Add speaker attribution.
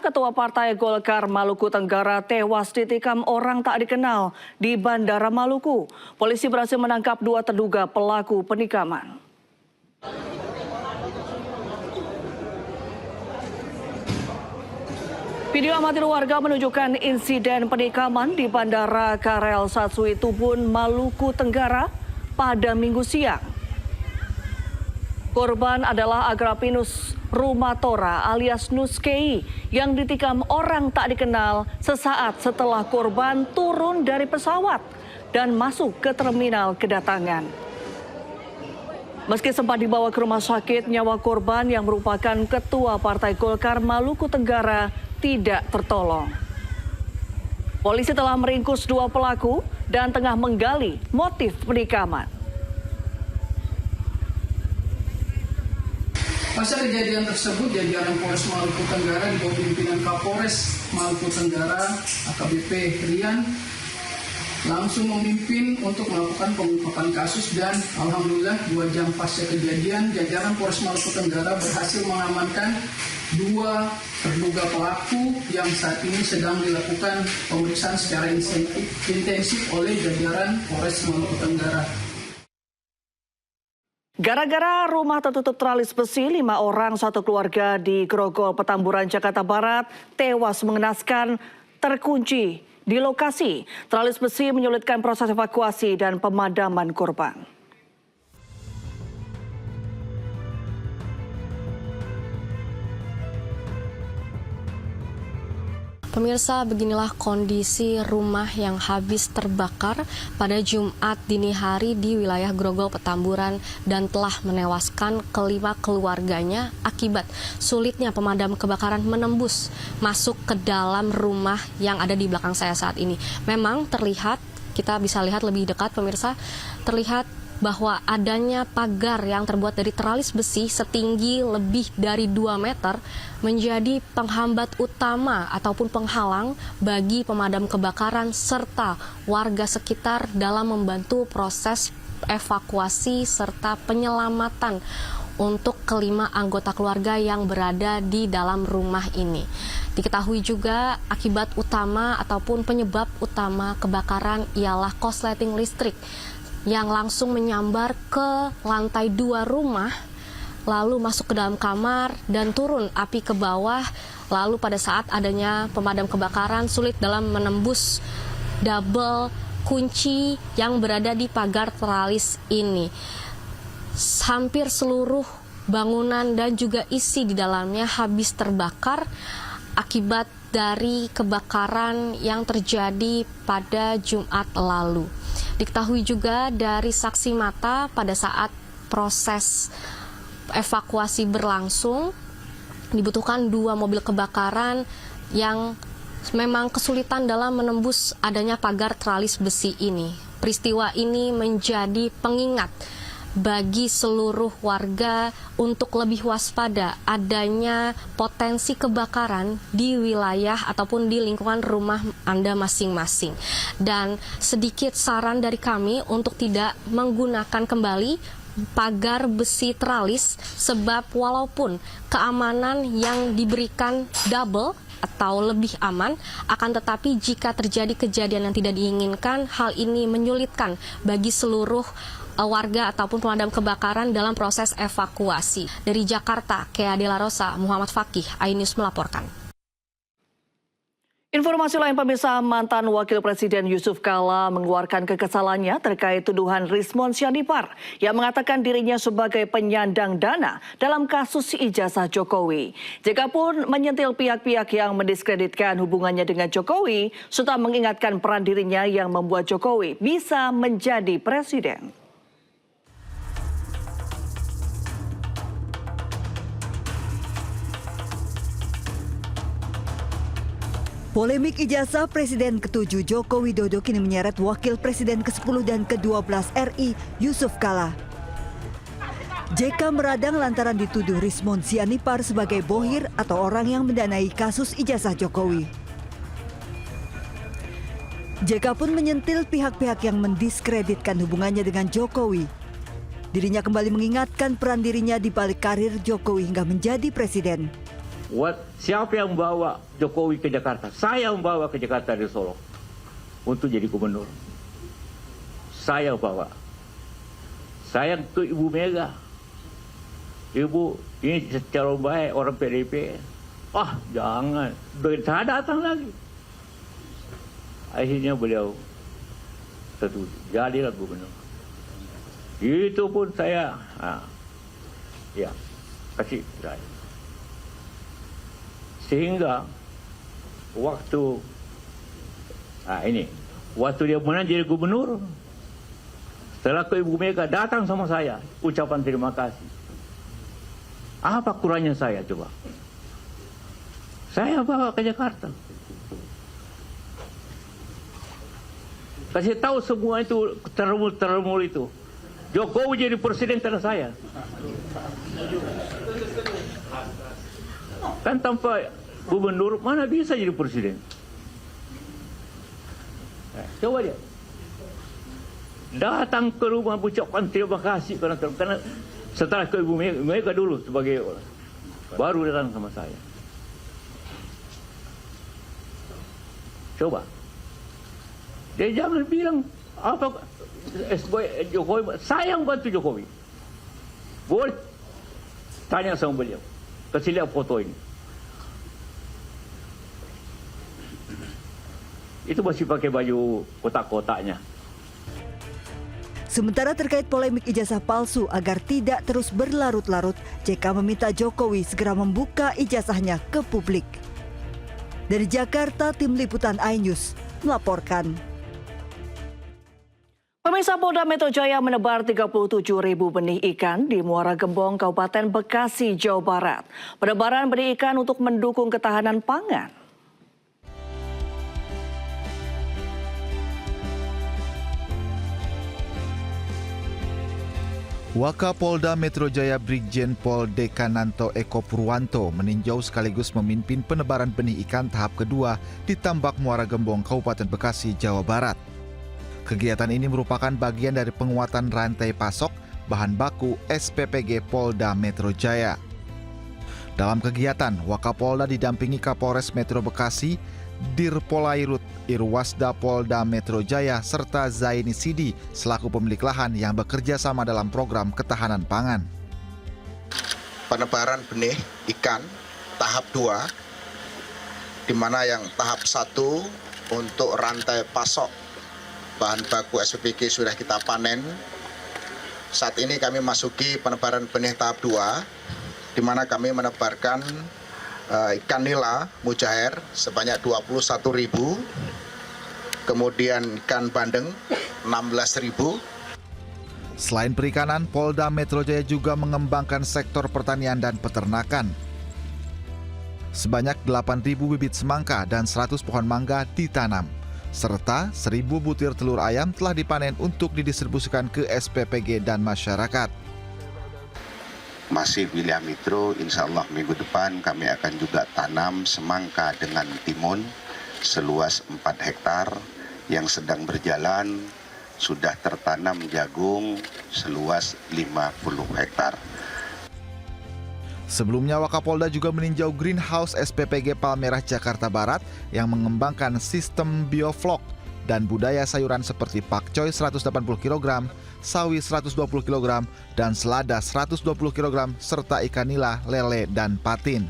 Speaker 1: Ketua Partai Golkar Maluku Tenggara tewas ditikam orang tak dikenal di Bandara Maluku. Polisi berhasil menangkap 2 terduga pelaku penikaman. Video amatir warga menunjukkan insiden penikaman di Bandara Karel Satsui Tubun, Maluku Tenggara pada Minggu siang. Korban adalah Agrapinus Rumatora alias Nuskei yang ditikam orang tak dikenal sesaat setelah korban turun dari pesawat dan masuk ke terminal kedatangan. Meski sempat dibawa ke rumah sakit, nyawa korban yang merupakan Ketua Partai Golkar Maluku Tenggara tidak tertolong. Polisi telah meringkus 2 pelaku dan tengah menggali motif penikaman.
Speaker 2: Pasca kejadian tersebut, jajaran Polres Maluku Tenggara di bawah pimpinan Kapolres Maluku Tenggara AKBP Rian langsung memimpin untuk melakukan pengungkapan kasus dan alhamdulillah 2 jam pasca kejadian, jajaran Polres Maluku Tenggara berhasil mengamankan 2 terduga pelaku yang saat ini sedang dilakukan pemeriksaan secara intensif oleh jajaran Polres Maluku Tenggara.
Speaker 1: Gara-gara rumah tertutup teralis besi, 5 orang satu keluarga di Grogol, Petamburan, Jakarta Barat tewas mengenaskan terkunci di lokasi. Teralis besi menyulitkan proses evakuasi dan pemadaman korban.
Speaker 3: Pemirsa, beginilah kondisi rumah yang habis terbakar pada Jumat dini hari di wilayah Grogol, Petamburan dan telah menewaskan kelima keluarganya akibat sulitnya pemadam kebakaran menembus masuk ke dalam rumah yang ada di belakang saya saat ini. Memang terlihat, kita bisa lihat lebih dekat pemirsa, terlihat bahwa adanya pagar yang terbuat dari teralis besi setinggi lebih dari 2 meter menjadi penghambat utama ataupun penghalang bagi pemadam kebakaran serta warga sekitar dalam membantu proses evakuasi serta penyelamatan untuk kelima anggota keluarga yang berada di dalam rumah ini. Diketahui juga akibat utama ataupun penyebab utama kebakaran ialah korsleting listrik yang langsung menyambar ke lantai 2 rumah, lalu masuk ke dalam kamar dan turun api ke bawah. Lalu pada saat adanya pemadam kebakaran sulit dalam menembus double kunci yang berada di pagar teralis ini. Hampir seluruh bangunan dan juga isi di dalamnya habis terbakar akibat dari kebakaran yang terjadi pada Jumat lalu. Diketahui juga dari saksi mata pada saat proses evakuasi berlangsung dibutuhkan 2 mobil kebakaran yang memang kesulitan dalam menembus adanya pagar teralis besi ini. Peristiwa ini menjadi pengingat bagi seluruh warga untuk lebih waspada adanya potensi kebakaran di wilayah ataupun di lingkungan rumah Anda masing-masing. Dan sedikit saran dari kami untuk tidak menggunakan kembali pagar besi teralis sebab walaupun keamanan yang diberikan double atau lebih aman, akan tetapi jika terjadi kejadian yang tidak diinginkan, hal ini menyulitkan bagi seluruh warga ataupun pemadam kebakaran dalam proses evakuasi. Dari Jakarta, Kea Dela Rosa, Muhammad Fakih, iNews melaporkan.
Speaker 1: Informasi lain pemirsa, mantan Wakil Presiden Yusuf Kala mengeluarkan kekesalannya terkait tuduhan Rismon Syadipar yang mengatakan dirinya sebagai penyandang dana dalam kasus ijazah Jokowi. JK pun menyentil pihak-pihak yang mendiskreditkan hubungannya dengan Jokowi serta mengingatkan peran dirinya yang membuat Jokowi bisa menjadi presiden.
Speaker 4: Polemik ijazah Presiden ke-7 Joko Widodo kini menyeret Wakil Presiden ke-10 dan ke-12 RI Yusuf Kala. JK meradang lantaran dituduh Rismon Syadipar sebagai bohir atau orang yang mendanai kasus ijazah Jokowi. JK pun menyentil pihak-pihak yang mendiskreditkan hubungannya dengan Jokowi. Dirinya kembali mengingatkan peran dirinya di balik karir Jokowi hingga menjadi presiden.
Speaker 5: Siapa yang bawa Jokowi ke Jakarta? Saya membawa ke Jakarta dari Solo untuk jadi gubernur. Saya bawa. Saya ke Ibu Mega. Ibu, ini secara baik orang PDP. Jangan. Saya datang lagi. Akhirnya beliau setuju. Jadilah gubernur. Itu pun saya, kasih saya. Sehingga waktu dia menang jadi gubernur, setelah ke Ibu Mega datang sama saya, ucapan terima kasih. Apa kurangnya saya coba? Saya bawa ke Jakarta. Kasih tahu semua itu termul itu. Jokowi jadi presiden karena saya. Kan tanpa gubernur mana bisa jadi presiden? Coba dia datang ke rumah ucapkan terima kasih karena setelah ke Ibu Mega dulu sebagai baru datang sama saya. Coba dia jangan bilang apa Jokowi, saya yang bantu Jokowi. Boleh tanya sama beliau, kasih lihat foto ini. Itu masih pakai baju kotak-kotaknya.
Speaker 4: Sementara terkait polemik ijazah palsu agar tidak terus berlarut-larut, JK meminta Jokowi segera membuka ijazahnya ke publik. Dari Jakarta, Tim Liputan iNews melaporkan.
Speaker 1: Pemirsa, Polda Metro Jaya menebar 37.000 benih ikan di Muara Gembong, Kabupaten Bekasi, Jawa Barat. Penebaran benih ikan untuk mendukung ketahanan pangan.
Speaker 6: Wakapolda Metro Jaya Brigjen Pol Dekananto Eko Purwanto meninjau sekaligus memimpin penebaran benih ikan tahap kedua di Tambak Muara Gembong, Kabupaten Bekasi, Jawa Barat. Kegiatan ini merupakan bagian dari penguatan rantai pasok bahan baku SPPG Polda Metro Jaya. Dalam kegiatan, Wakapolda didampingi Kapolres Metro Bekasi, Dirpolairut Irwasda Polda Metro Jaya, serta Zaini Sidi selaku pemilik lahan yang bekerja sama dalam program ketahanan pangan.
Speaker 7: Penebaran benih ikan tahap 2, di mana yang tahap 1 untuk rantai pasok bahan baku SPPG sudah kita panen. Saat ini kami masuki penebaran benih tahap 2, di mana kami menebarkan ikan nila mujair sebanyak 21.000, kemudian ikan bandeng 16.000.
Speaker 6: Selain perikanan, Polda Metro Jaya juga mengembangkan sektor pertanian dan peternakan. Sebanyak 8.000 bibit semangka dan 100 pohon mangga ditanam, serta 1.000 butir telur ayam telah dipanen untuk didistribusikan ke SPPG dan masyarakat.
Speaker 7: Masih wilayah Metro, insya Allah minggu depan kami akan juga tanam semangka dengan timun seluas 4 hektar, yang sedang berjalan sudah tertanam jagung seluas 50 hektar.
Speaker 6: Sebelumnya, Wakapolda juga meninjau greenhouse SPPG Palmerah Jakarta Barat yang mengembangkan sistem bioflok dan budaya sayuran seperti pakcoy 180 kg, sawi 120 kg, dan selada 120 kg, serta ikan nila, lele, dan patin.